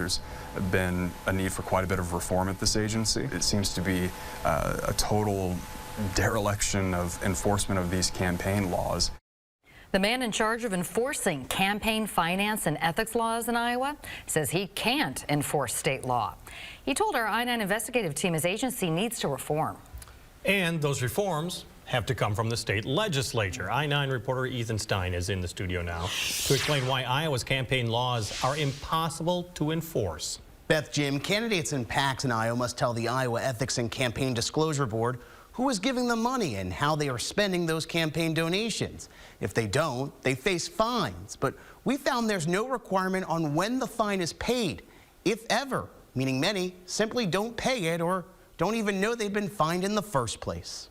there's been a need for quite a bit of reform at this agency. It seems to be a total dereliction of enforcement of these campaign laws. The man in charge of enforcing campaign finance and ethics laws in Iowa says he can't enforce state law. He told our I-9 investigative team his agency needs to reform. And those reforms have to come from the state legislature. I-9 reporter Ethan Stein is in the studio now to explain why Iowa's campaign laws are impossible to enforce. Beth, Jim, candidates and PACs in Iowa must tell the Iowa Ethics and Campaign Disclosure Board who is giving them money and how they are spending those campaign donations. If they don't, they face fines. But we found there's no requirement on when the fine is paid, if ever, meaning many simply don't pay it or don't even know they've been fined in the first place.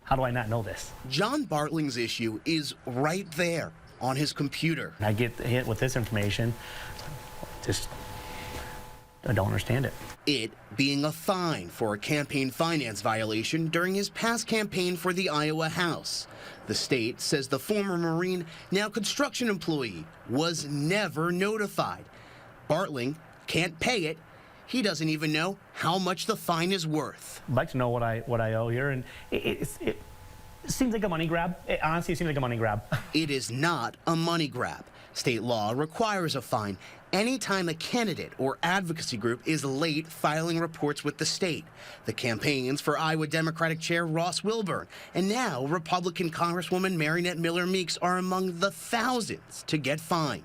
How do I not know this? John Bartling's issue is right there on his computer. I get hit with this information, I don't understand it. It being a fine for a campaign finance violation during his past campaign for the Iowa House. The state says the former Marine, now construction employee, was never notified. Bartling can't pay it. He doesn't even know how much the fine is worth. I'd like to know what I owe here, and it seems like a money grab. It honestly seems like a money grab. It is not a money grab. State law requires a fine anytime a candidate or advocacy group is late filing reports with the state. The campaigns for Iowa Democratic Chair Ross Wilburn and now Republican Congresswoman Marinette Miller-Meeks are among the thousands to get fined.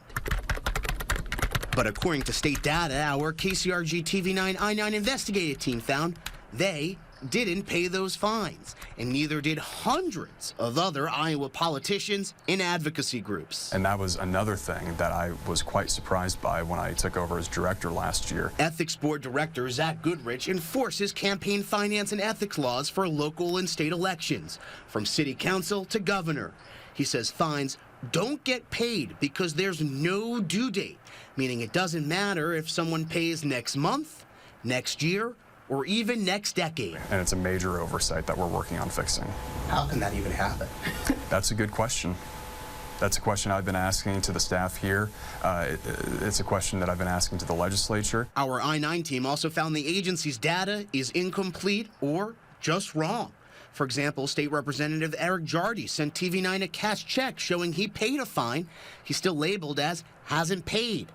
But according to state data, our KCRG TV9 I-9 investigative team found they didn't pay those fines, and neither did hundreds of other Iowa politicians and advocacy groups. And that was another thing that I was quite surprised by when I took over as director last year. Ethics Board Director Zach Goodrich enforces campaign finance and ethics laws for local and state elections, from city council to governor. He says fines don't get paid because there's no due date, meaning it doesn't matter if someone pays next month, next year, or even next decade. And it's a major oversight that we're working on fixing. How can that even happen? That's a good question. That's a question I've been asking to the staff here. It's a question that I've been asking to the legislature. Our I-9 team also found the agency's data is incomplete or just wrong. For example, State Representative Eric Jardy sent TV9 a cash check showing he paid a fine. He's still labeled as hasn't paid.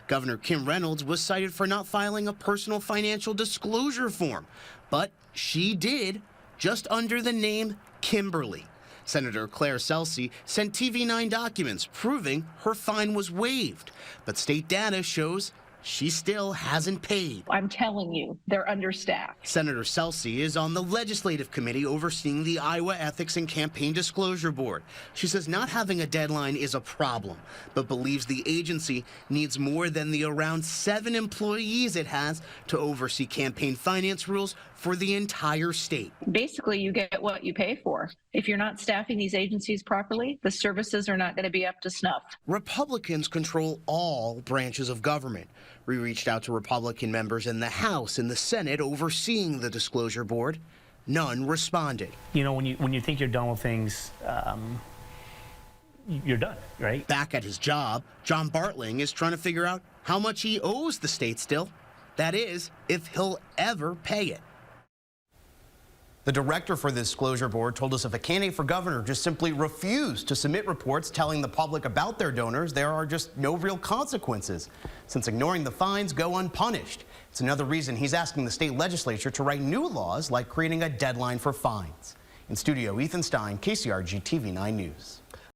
Governor Kim Reynolds was cited for not filing a personal financial disclosure form, but she did, just under the name Kimberly. Senator Claire Celsey sent TV9 documents proving her fine was waived, but state data shows she still hasn't paid. I'm telling you, they're understaffed. Senator Celsey is on the legislative committee overseeing the Iowa Ethics and Campaign Disclosure Board. She says not having a deadline is a problem, but believes the agency needs more than the around 7 employees it has to oversee campaign finance rules for the entire state. Basically, you get what you pay for. If you're not staffing these agencies properly, the services are not going to be up to snuff. Republicans control all branches of government. We reached out to Republican members in the House and the Senate overseeing the disclosure board. None responded. You know, when you think you're done with things, you're done, right? Back at his job, John Bartling is trying to figure out how much he owes the state still. That is, if he'll ever pay it. The director for the disclosure board told us if a candidate for governor just simply refused to submit reports telling the public about their donors, there are just no real consequences, since ignoring the fines go unpunished. It's another reason he's asking the state legislature to write new laws like creating a deadline for fines. In studio, Ethan Stein, KCRG TV9 News.